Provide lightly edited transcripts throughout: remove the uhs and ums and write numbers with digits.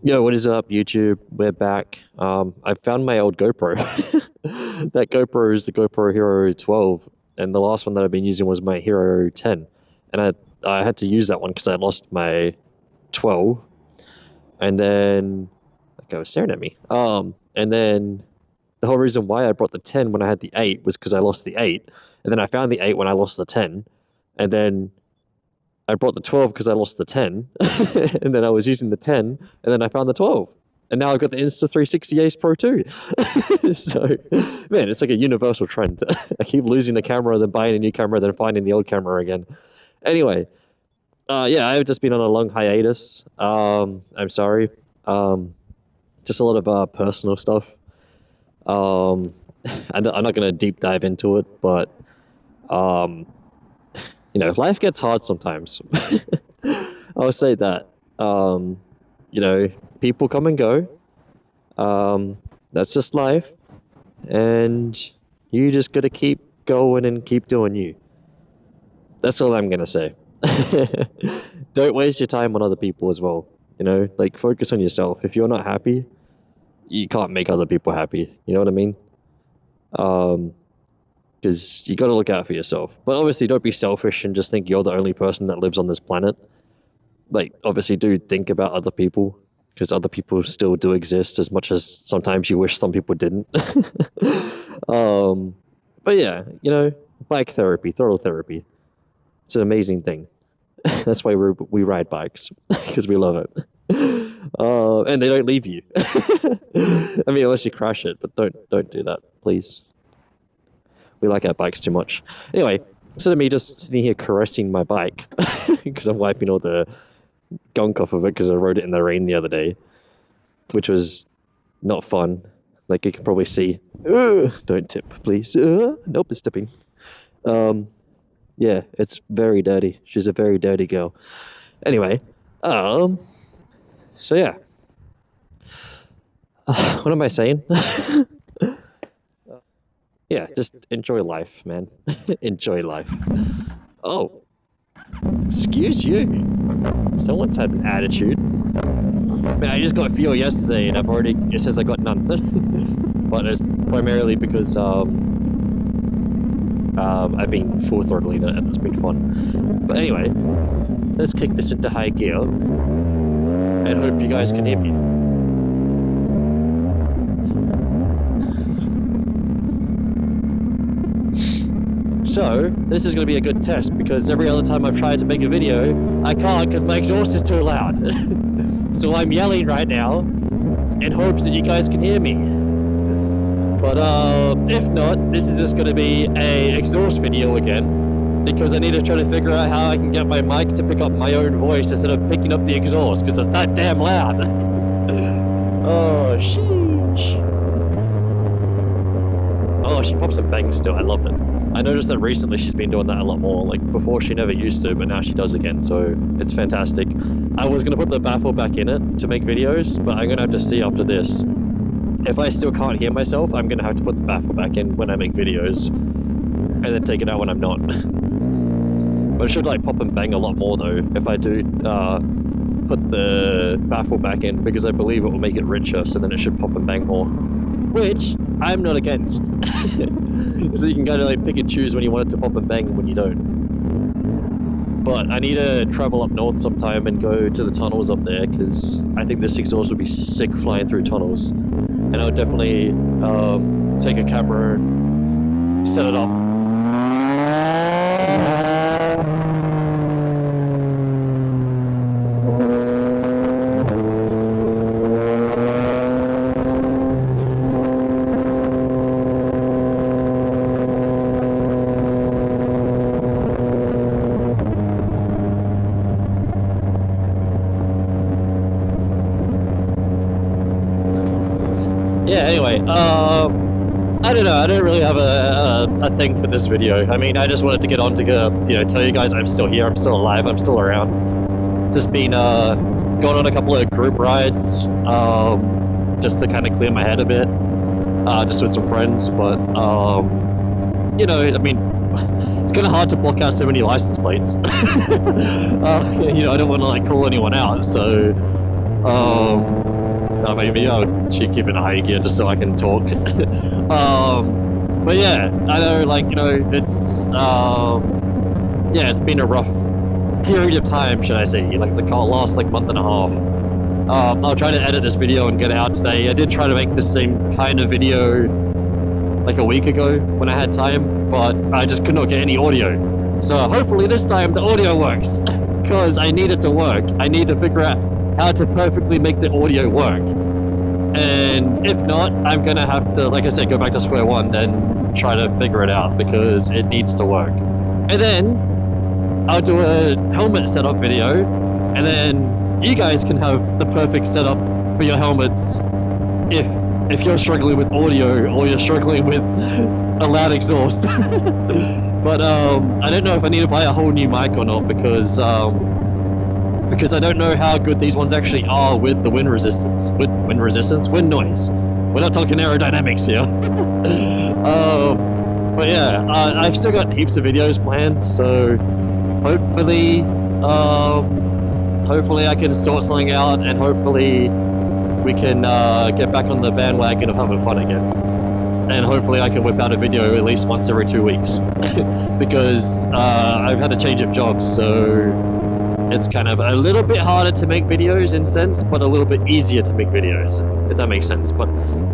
Yo, what is up, YouTube? We're back. I found my old GoPro. That GoPro is the GoPro Hero 12, and the last one that I've been using was my Hero 10. And I had to use that one because I lost my 12, and then that guy was staring at me. And then the whole reason why I brought the 10 when I had the 8 was because I lost the 8, and then I found the 8 when I lost the 10, and then I brought the 12 because I lost the 10, and then I was using the 10, and then I found the 12. And now I've got the Insta360 Ace Pro 2. So, man, it's like a universal trend. I keep losing the camera, then buying a new camera, then finding the old camera again. Anyway, yeah, I've just been on a long hiatus. I'm sorry. Just a lot of personal stuff. I'm not going to deep dive into it, but you know, life gets hard sometimes. I'll say that. You know, people come and go. That's just life. And you just gotta keep going and keep doing you. That's all I'm gonna say. Don't waste your time on other people as well. You know, like, focus on yourself. If you're not happy, you can't make other people happy. You know what I mean? Because you got to look out for yourself. But obviously, don't be selfish and just think you're the only person that lives on this planet. Like, obviously, do think about other people, because other people still do exist, as much as sometimes you wish some people didn't. But yeah, you know, bike therapy, thorough therapy. It's an amazing thing. That's why we ride bikes, because we love it. And they don't leave you. I mean, unless you crash it, but don't do that, please. We like our bikes too much. Anyway, instead of me just sitting here caressing my bike, because I'm wiping all the gunk off of it because I rode it in the rain the other day, which was not fun. Like you can probably see. Don't tip, please. Nope, it's tipping. Yeah, it's very dirty. She's a very dirty girl. Anyway, so yeah. What am I saying? Yeah, just enjoy life, man. Enjoy life. Oh, excuse you. Someone's had an attitude. Man, I just got fuel yesterday, and it says I got none. But it's primarily because I've been full throttling it, and it's been fun. But anyway, let's kick this into high gear, and hope you guys can hear me. So, this is going to be a good test, because every other time I've tried to make a video, I can't because my exhaust is too loud. So I'm yelling right now, in hopes that you guys can hear me. But if not, this is just going to be a exhaust video again, because I need to try to figure out how I can get my mic to pick up my own voice instead of picking up the exhaust, because it's that damn loud. Oh, sheesh. Oh, she pops and bangs still, I love it. I noticed that recently she's been doing that a lot more. Like, before she never used to, but now she does again, so it's fantastic. I was going to put the baffle back in it to make videos, but I'm going to have to see after this. If I still can't hear myself, I'm going to have to put the baffle back in when I make videos, and then take it out when I'm not. But it should, like, pop and bang a lot more, though, if I do put the baffle back in, because I believe it will make it richer, so then it should pop and bang more. Which I'm not against. So you can kind of like pick and choose when you want it to pop and bang and when you don't. But I need to travel up north sometime and go to the tunnels up there, because I think this exhaust would be sick flying through tunnels. And I would definitely take a camera, set it up. Yeah, anyway, I don't know, I don't really have a thing for this video. I mean, I just wanted to get on to you know, tell you guys I'm still here, I'm still alive, I'm still around. Just been going on a couple of group rides, just to kind of clear my head a bit, just with some friends, but, you know, I mean, it's kind of hard to block out so many license plates. You know, I don't want to like call anyone out, so maybe I'll keep it in high gear just so I can talk. But yeah, I know, like, you know, it's yeah, it's been a rough period of time, should I say, like the last like month and a half. I'll try to edit this video and get it out today. I did try to make the same kind of video like a week ago when I had time, but I just could not get any audio. So hopefully this time the audio works, because I need it to work. I need to figure out how to perfectly make the audio work. And if not, I'm gonna have to, like I said, go back to square one and try to figure it out, because it needs to work. And then I'll do a helmet setup video, and then you guys can have the perfect setup for your helmets if you're struggling with audio or you're struggling with a loud exhaust. But I don't know if I need to buy a whole new mic or not, because I don't know how good these ones actually are with the wind resistance. Wind noise. We're not talking aerodynamics here. But yeah, I've still got heaps of videos planned, so hopefully I can sort something out, and hopefully we can get back on the bandwagon of having fun again. And hopefully I can whip out a video at least once every 2 weeks. Because I've had a change of jobs, so it's kind of a little bit harder to make videos in sense, but a little bit easier to make videos, if that makes sense. But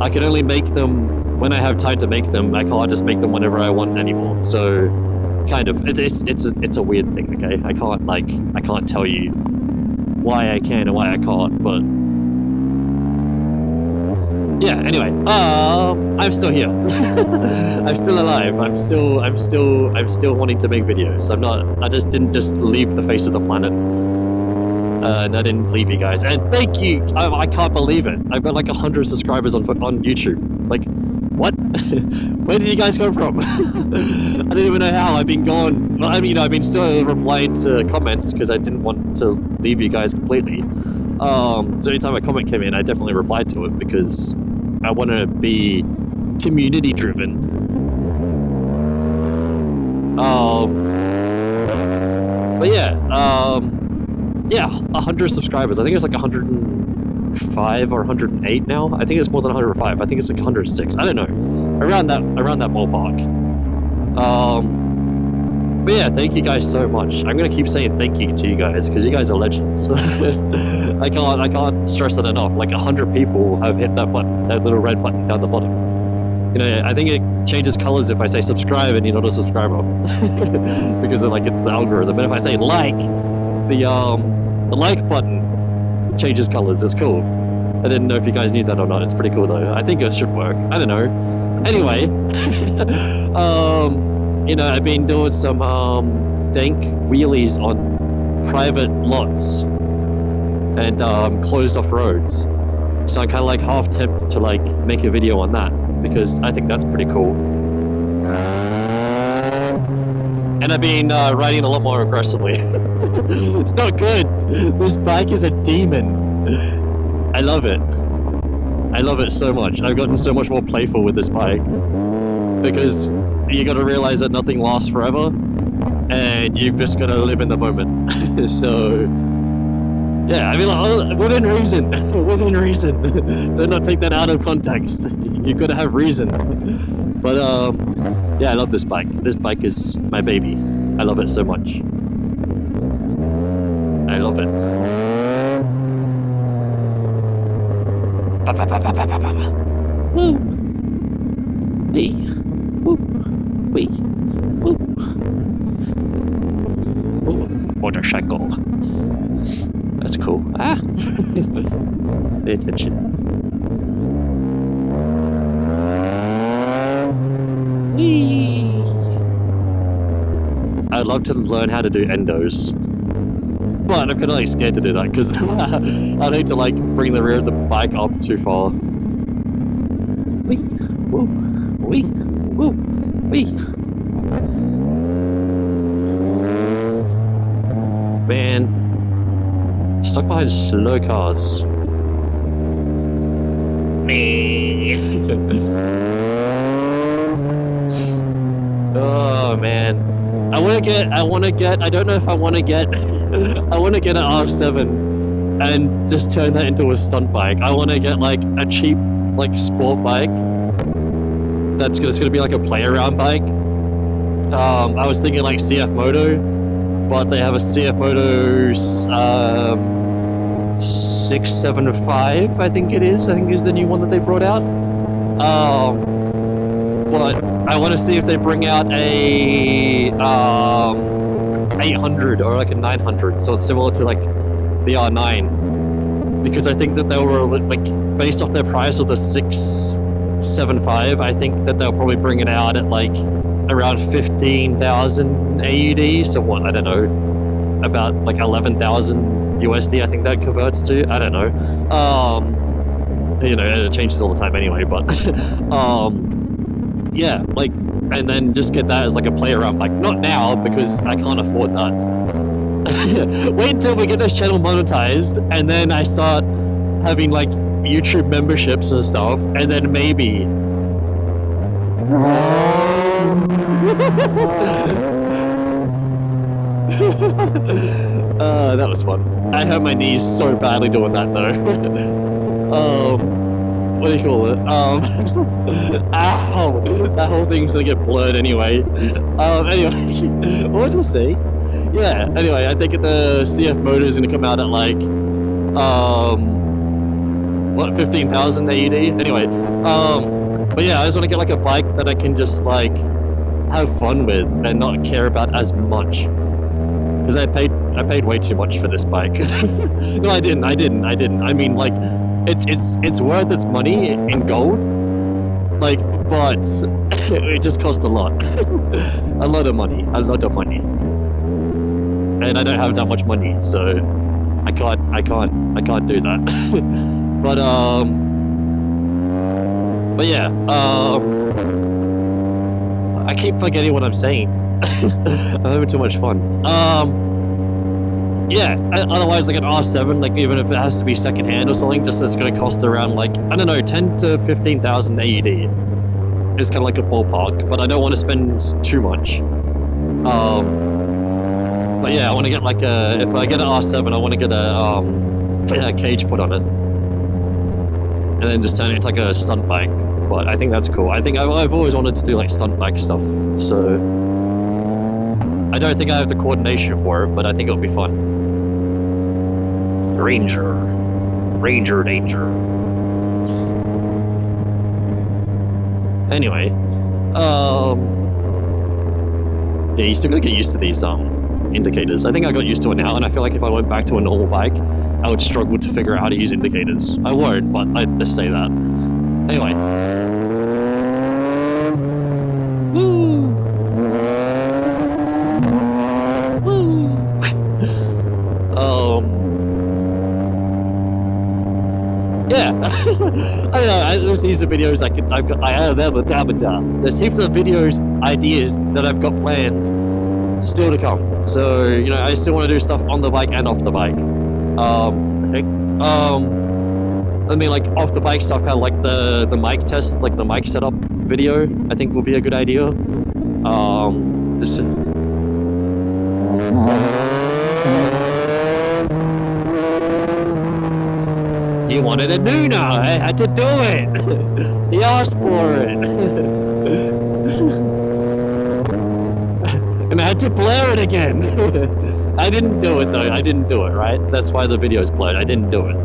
I can only make them when I have time to make them. I can't just make them whenever I want anymore. So kind of, it's a weird thing, okay? I can't tell you why I can and why I can't, but yeah, anyway, I'm still here. I'm still alive. I'm still wanting to make videos. I just didn't leave the face of the planet. And I didn't leave you guys. And thank you. I can't believe it. I've got like 100 subscribers on YouTube. Like, what? Where did you guys come from? I don't even know how. I've been gone. I mean, I've been still replying to comments because I didn't want to leave you guys completely. So anytime a comment came in, I definitely replied to it, because I want to be community driven. But yeah, 100 subscribers. I think it's like 105 or 108 now. I think it's more than 105. I think it's like 106. I don't know, around that ballpark. But yeah, thank you guys so much. I'm gonna keep saying thank you to you guys, because you guys are legends. I can't stress that enough. Like 100 people have hit that button, that little red button down the bottom. You know, I think it changes colors if I say subscribe and you're not a subscriber, because it's the algorithm. And if I say like, the like button changes colors. It's cool. I didn't know if you guys knew that or not. It's pretty cool though. I think it should work. I don't know. Anyway, you know, I've been doing some dank wheelies on private lots and closed off roads. So I'm kind of like half tempted to like make a video on that, because I think that's pretty cool. And I've been riding a lot more aggressively. It's not good. This bike is a demon. I love it. I love it so much. I've gotten so much more playful with this bike, because you gotta realize that nothing lasts forever, and you've just gotta live in the moment. So, yeah, I mean, like, within reason. Within reason. Do not take that out of context. You've gotta have reason. But, yeah, I love this bike. This bike is my baby. I love it so much. I love it. Woo! Hey! Woo! Wee! Woo! Ooh, motorcycle. That's cool. Ah! Pay attention. Wee! I'd love to learn how to do endos, but I'm kind of like scared to do that, because I need to like bring the rear of the bike up too far. Wee! Woo! Wee! Woo! Wee! Man, stuck behind slow cars. Me. Oh man, I don't know if I want to get, I want to get an R7 and just turn that into a stunt bike. I want to get like a cheap like sport bike that's gonna be like a play around bike. I was thinking like CF Moto, but they have a CF Moto 675, I think is the new one that they brought out. But I want to see if they bring out a 800 or like a 900, so it's similar to like the R9, because I think that they were like, based off their price of the 675, I think that they'll probably bring it out at like around 15,000 AUD. So what, I don't know, about like 11,000 USD, I think that converts to. I don't know. You know, it changes all the time anyway, but yeah, like, and then just get that as like a play around bike. Not now, because I can't afford that. Wait until we get this channel monetized, and then I start having like YouTube memberships and stuff, and then maybe. That was fun. I hurt my knees so badly doing that though. What do you call it? Ow! That whole thing's gonna get blurred anyway. Anyway, what was I saying? Yeah, anyway, I think the CF Moto is gonna come out at like, what, 15,000 AUD? Anyway, but yeah, I just wanna get like a bike that I can just like have fun with and not care about as much. Because I paid way too much for this bike. No, I didn't. I mean, like, it's worth its money in gold, like, but it just cost a lot. a lot of money, and I don't have that much money, so I can't do that. but yeah, I keep forgetting what I'm saying. I'm having too much fun. Yeah, otherwise like an R7, like even if it has to be secondhand or something, just it's gonna cost around like, I don't know, 10 to 15,000 AUD. It's kind of like a ballpark, but I don't want to spend too much. But yeah, I want to get like if I get an R7, I want to get a cage put on it. And then just turn it into like a stunt bike. But I think that's cool. I think I've always wanted to do like stunt bike stuff, so I don't think I have the coordination for it, but I think it'll be fun. Ranger danger. Anyway, yeah, you still gotta get used to these indicators. I think I got used to it now, and I feel like if I went back to a normal bike, I would struggle to figure out how to use indicators. I won't, but I just say that. Anyway. Yeah, I don't know. There's heaps of videos there's heaps of videos, ideas that I've got planned still to come. So you know, I still want to do stuff on the bike and off the bike. I mean, like off the bike stuff, kind of like the mic test, like the mic setup video. I think will be a good idea. Just. He wanted a Nuna. I had to do it. He asked for it. And I had to blur it again. I didn't do it though. I didn't do it, right? That's why the video's blurred. I didn't do it.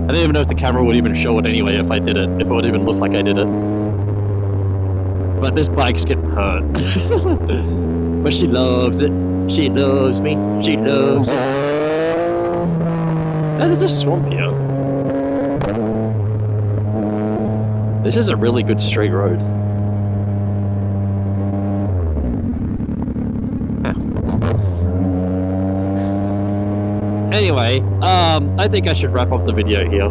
I didn't even know if the camera would even show it anyway if I did it. If it would even look like I did it. But this bike's getting hurt. But she loves it. She loves me. She loves it. There's a swamp here. This is a really good straight road. Anyway, I think I should wrap up the video here.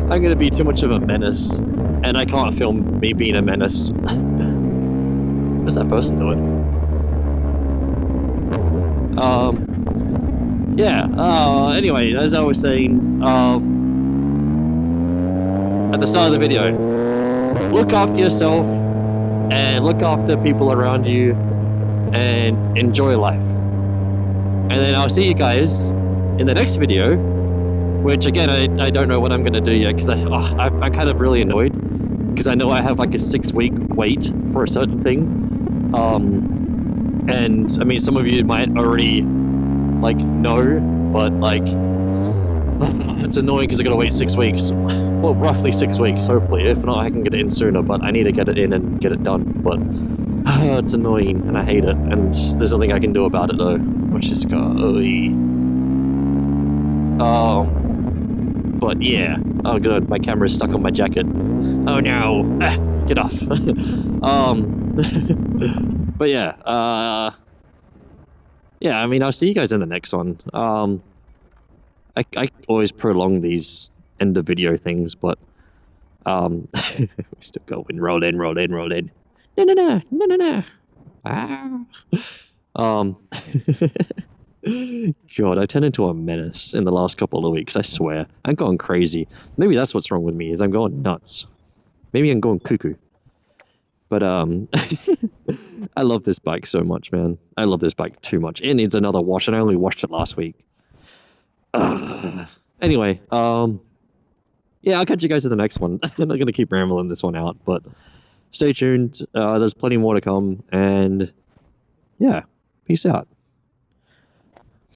I'm gonna be too much of a menace, and I can't film me being a menace. What's that person doing? Yeah, anyway, as I was saying, at the start of the video, look after yourself, and look after people around you, and enjoy life. And then I'll see you guys in the next video, which again, I don't know what I'm going to do yet, because I'm kind of really annoyed, because I know I have like a 6-week wait for a certain thing. And I mean, some of you might already like know, but like, it's annoying because I gotta wait 6 weeks. Well, roughly 6 weeks, hopefully. If not, I can get it in sooner, but I need to get it in and get it done. But it's annoying and I hate it, and there's nothing I can do about it though, which is golly. But yeah. Oh good, my camera's stuck on my jacket. Oh no! Get off. But yeah, yeah, I mean, I'll see you guys in the next one. I always prolong these end of video things, but we still going. Roll in. No. Ah. God, I turned into a menace in the last couple of weeks, I swear. I'm going crazy. Maybe that's what's wrong with me, is I'm going nuts. Maybe I'm going cuckoo. But I love this bike so much, man. I love this bike too much. It needs another wash, and I only washed it last week. Anyway, yeah, I'll catch you guys in the next one. I'm not gonna keep rambling this one out, but stay tuned. There's plenty more to come, and yeah, peace out.